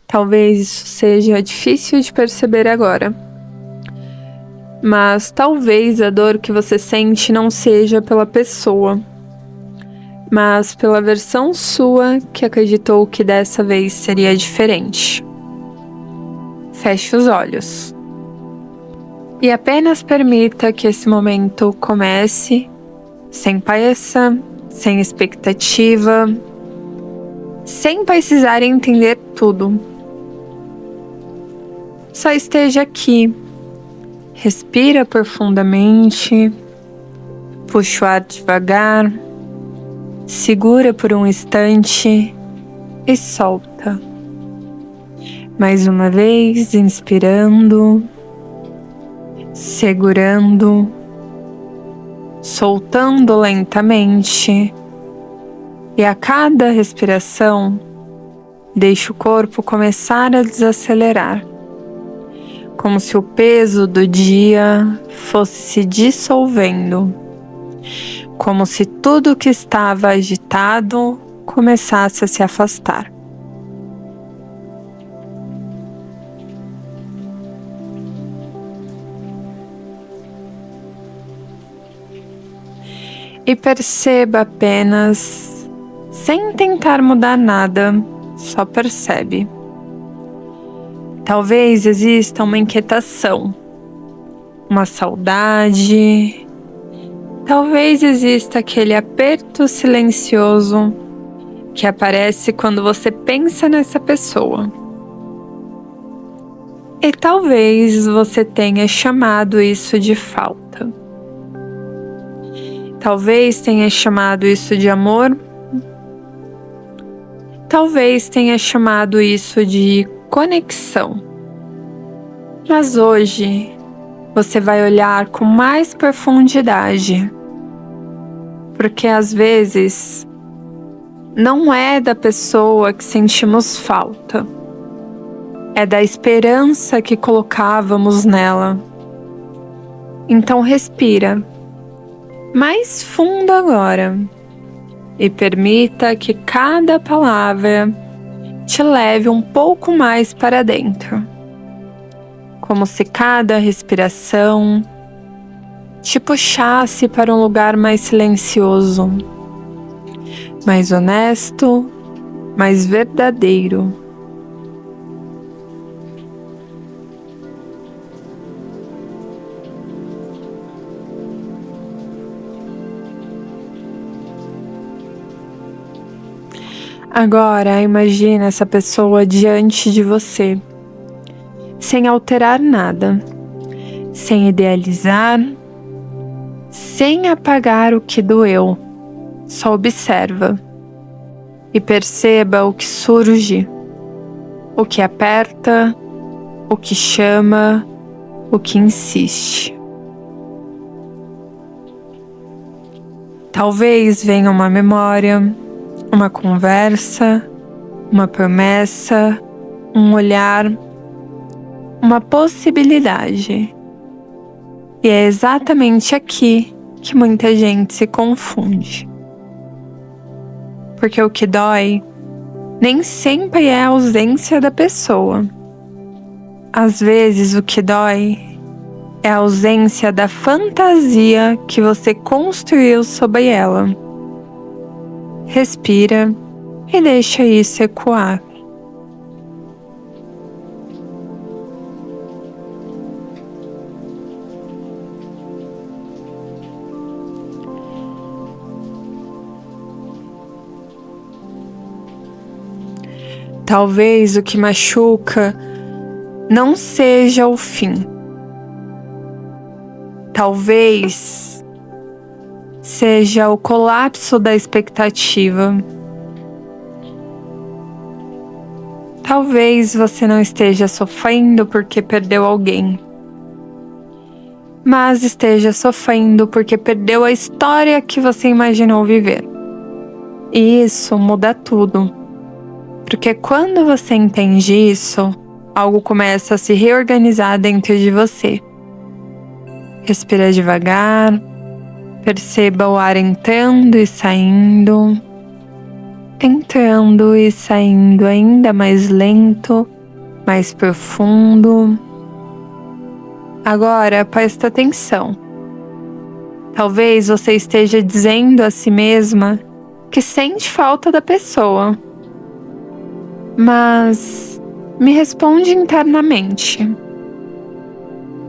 Talvez isso seja difícil de perceber agora, mas talvez a dor que você sente não seja pela pessoa, mas pela versão sua que acreditou que dessa vez seria diferente. Feche os olhos e apenas permita que esse momento comece sem pressa, sem expectativa, sem precisar entender tudo. Só esteja aqui. Respira profundamente, puxa o ar devagar, segura por um instante e solta. Mais uma vez, inspirando, segurando, soltando lentamente. E a cada respiração, deixe o corpo começar a desacelerar, como se o peso do dia fosse se dissolvendo, como se tudo que estava agitado começasse a se afastar. E perceba apenas, sem tentar mudar nada, só percebe. Talvez exista uma inquietação, uma saudade, talvez exista aquele aperto silencioso que aparece quando você pensa nessa pessoa. E talvez você tenha chamado isso de falta. Talvez tenha chamado isso de amor. Talvez tenha chamado isso de conexão. Mas hoje você vai olhar com mais profundidade, porque às vezes não é da pessoa que sentimos falta, é da esperança que colocávamos nela. Então respira mais fundo agora e permita que cada palavra te leve um pouco mais para dentro, como se cada respiração te puxasse para um lugar mais silencioso, mais honesto, mais verdadeiro. Agora imagine essa pessoa diante de você, sem alterar nada, sem idealizar, sem apagar o que doeu. Só observa e perceba o que surge, o que aperta, o que chama, o que insiste. Talvez venha uma memória, uma conversa, uma promessa, um olhar, uma possibilidade. E é exatamente aqui que muita gente se confunde. Porque o que dói nem sempre é a ausência da pessoa. Às vezes o que dói é a ausência da fantasia que você construiu sobre ela. Respira e deixa isso ecoar. Talvez o que machuca não seja o fim. Talvez seja o colapso da expectativa. Talvez você não esteja sofrendo porque perdeu alguém, mas esteja sofrendo porque perdeu a história que você imaginou viver. E isso muda tudo, porque quando você entende isso, algo começa a se reorganizar dentro de você. Respira devagar. Perceba o ar entrando e saindo ainda mais lento mais profundo. Agora presta atenção. Talvez você esteja dizendo a si mesma que sente falta da pessoa. Mas me responde internamente.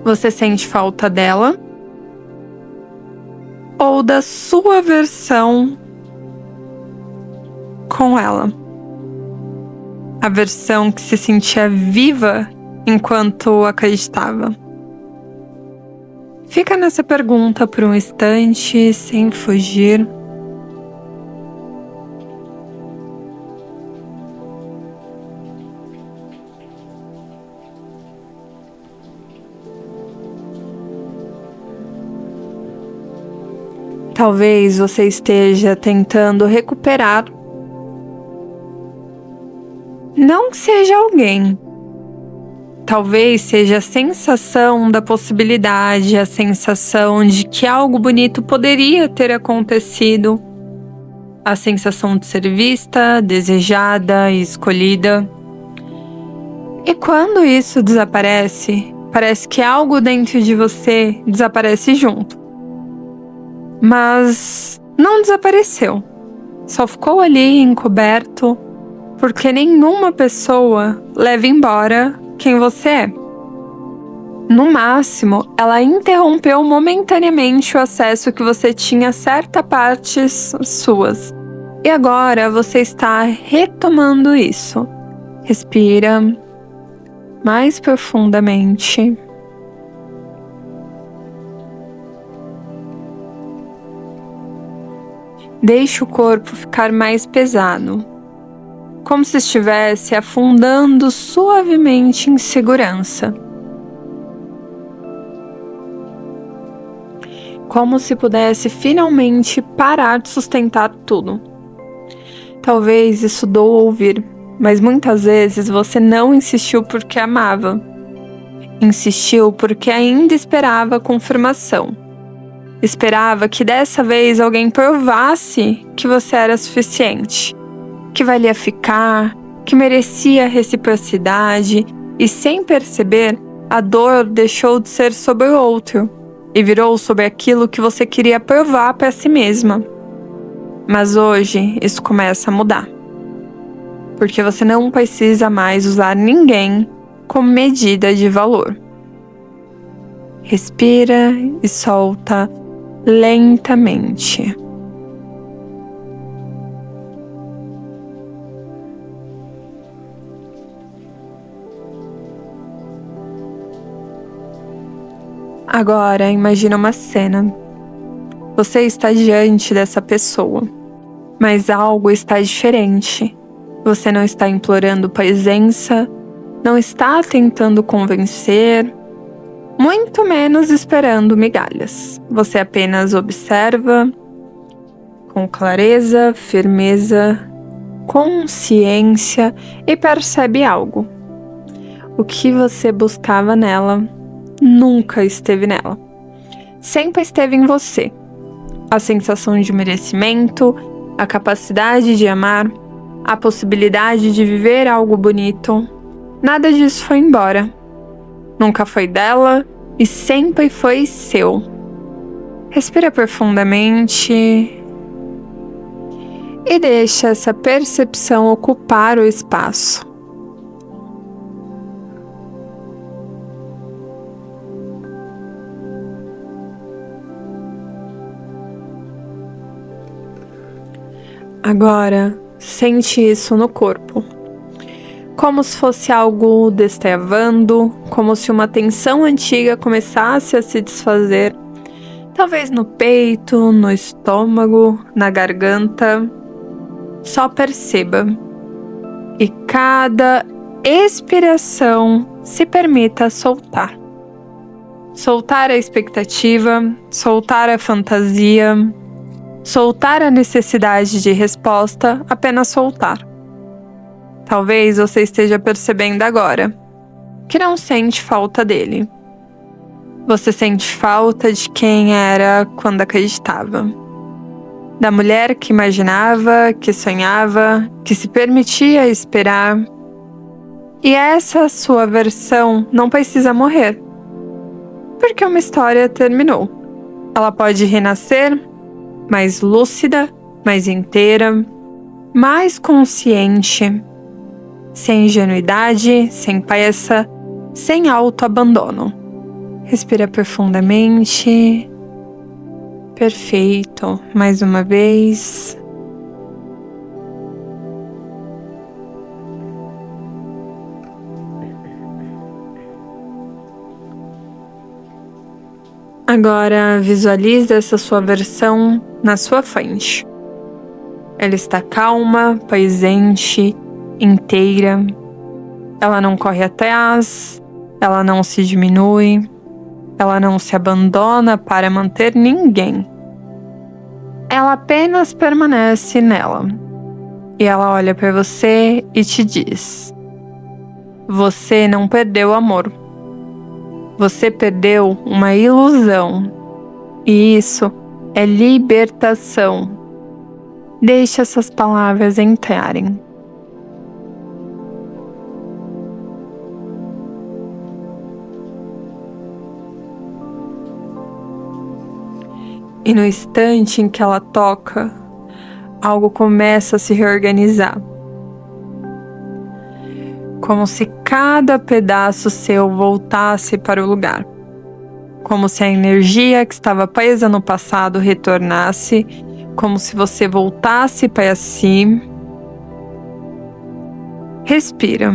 Você sente falta dela? Ou da sua versão com ela? A versão que se sentia viva enquanto acreditava. Fica nessa pergunta por um instante, sem fugir. Talvez você esteja tentando recuperar. Não que seja alguém. Talvez seja a sensação da possibilidade, a sensação de que algo bonito poderia ter acontecido. A sensação de ser vista, desejada e escolhida. E quando isso desaparece, parece que algo dentro de você desaparece junto. Mas não desapareceu. Só ficou ali encoberto, porque nenhuma pessoa leva embora quem você é. No máximo, ela interrompeu momentaneamente o acesso que você tinha a certas partes suas. E agora você está retomando isso. Respira mais profundamente. Deixe o corpo ficar mais pesado, como se estivesse afundando suavemente em segurança. Como se pudesse finalmente parar de sustentar tudo. Talvez isso doa ouvir, mas muitas vezes você não insistiu porque amava. Insistiu porque ainda esperava a confirmação. Esperava que dessa vez alguém provasse que você era suficiente, que valia ficar, que merecia reciprocidade, e sem perceber, a dor deixou de ser sobre o outro e virou sobre aquilo que você queria provar para si mesma. Mas hoje isso começa a mudar, porque você não precisa mais usar ninguém como medida de valor. Respira e solta lentamente. Agora imagina uma cena. Você está diante dessa pessoa, mas algo está diferente. Você não está implorando presença, não está tentando convencer, muito menos esperando migalhas. Você apenas observa com clareza, firmeza, consciência e percebe algo. O que você buscava nela nunca esteve nela. Sempre esteve em você. A sensação de merecimento, a capacidade de amar, a possibilidade de viver algo bonito. Nada disso foi embora. Nunca foi dela e sempre foi seu. Respira profundamente e deixa essa percepção ocupar o espaço. Agora, sente isso no corpo. Como se fosse algo destravando, como se uma tensão antiga começasse a se desfazer. Talvez no peito, no estômago, na garganta. Só perceba. E cada expiração se permita soltar. Soltar a expectativa, soltar a fantasia, soltar a necessidade de resposta, apenas soltar. Talvez você esteja percebendo agora que não sente falta dele. Você sente falta de quem era quando acreditava. Da mulher que imaginava, que sonhava, que se permitia esperar. E essa sua versão não precisa morrer, porque uma história terminou. Ela pode renascer mais lúcida, mais inteira, mais consciente, sem ingenuidade, sem pressa, sem autoabandono. Respira profundamente. Perfeito. Mais uma vez. Agora visualize essa sua versão na sua frente. Ela está calma, presente, inteira. Ela não corre atrás, ela não se diminui, ela não se abandona para manter ninguém. Ela apenas permanece nela. E ela olha para você e te diz: você não perdeu o amor. Você perdeu uma ilusão. E isso é libertação. Deixe essas palavras entrarem. E no instante em que ela toca, algo começa a se reorganizar. Como se cada pedaço seu voltasse para o lugar. Como se a energia que estava presa no passado retornasse. Como se você voltasse para si. Respira.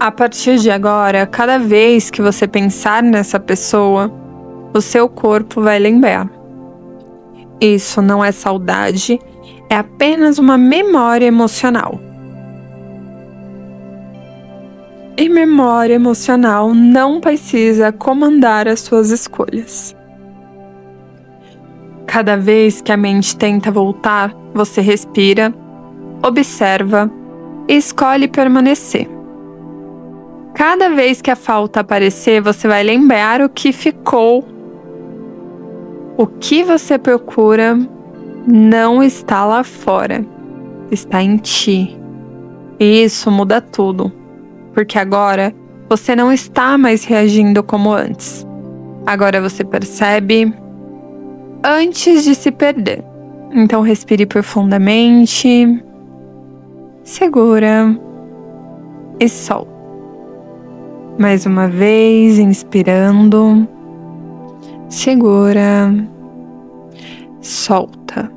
A partir de agora, cada vez que você pensar nessa pessoa, o seu corpo vai lembrar. Isso não é saudade, é apenas uma memória emocional. E memória emocional não precisa comandar as suas escolhas. Cada vez que a mente tenta voltar, você respira, observa e escolhe permanecer. Cada vez que a falta aparecer, você vai lembrar o que ficou. O que você procura não está lá fora, está em ti. E isso muda tudo, porque agora você não está mais reagindo como antes. Agora você percebe antes de se perder. Então respire profundamente, segura e solta. Mais uma vez, inspirando, segura, solta.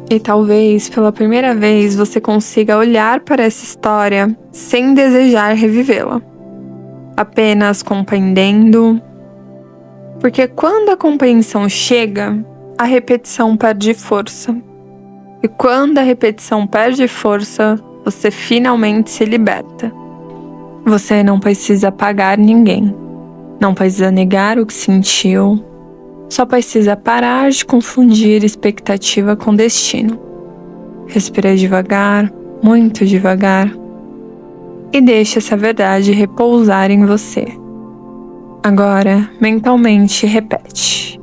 E talvez pela primeira vez você consiga olhar para essa história sem desejar revivê-la, apenas compreendendo, porque quando a compreensão chega, a repetição perde força. E quando a repetição perde força, você finalmente se liberta. Você não precisa apagar ninguém. Não precisa negar o que sentiu. Só precisa parar de confundir expectativa com destino. Respira devagar, muito devagar. E deixe essa verdade repousar em você. Agora, mentalmente repete: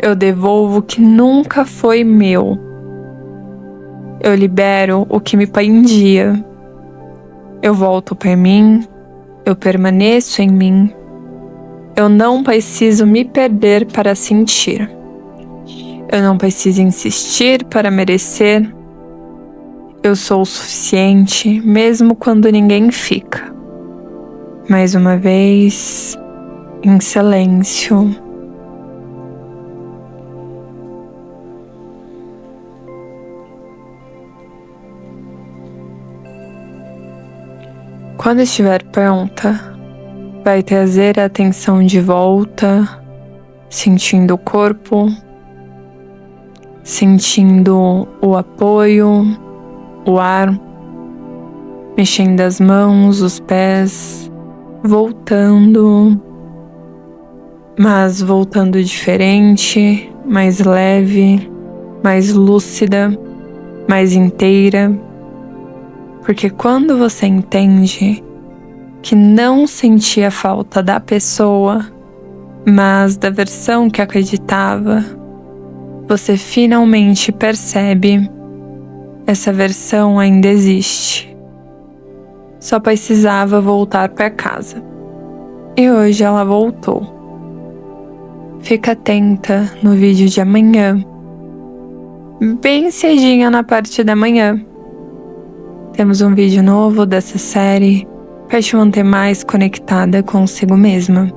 eu devolvo o que nunca foi meu. Eu libero o que me prendia. Eu volto para mim. Eu permaneço em mim. Eu não preciso me perder para sentir. Eu não preciso insistir para merecer. Eu sou o suficiente, mesmo quando ninguém fica. Mais uma vez, em silêncio. Quando estiver pronta, vai trazer a atenção de volta, sentindo o corpo, sentindo o apoio, o ar, mexendo as mãos, os pés, voltando, mas voltando diferente, mais leve, mais lúcida, mais inteira. Porque quando você entende que não sentia falta da pessoa, mas da versão que acreditava, você finalmente percebe: essa versão ainda existe. Só precisava voltar para casa. E hoje ela voltou. Fica atenta no vídeo de amanhã, bem cedinho na parte da manhã. Temos um vídeo novo dessa série para te manter mais conectada consigo mesma.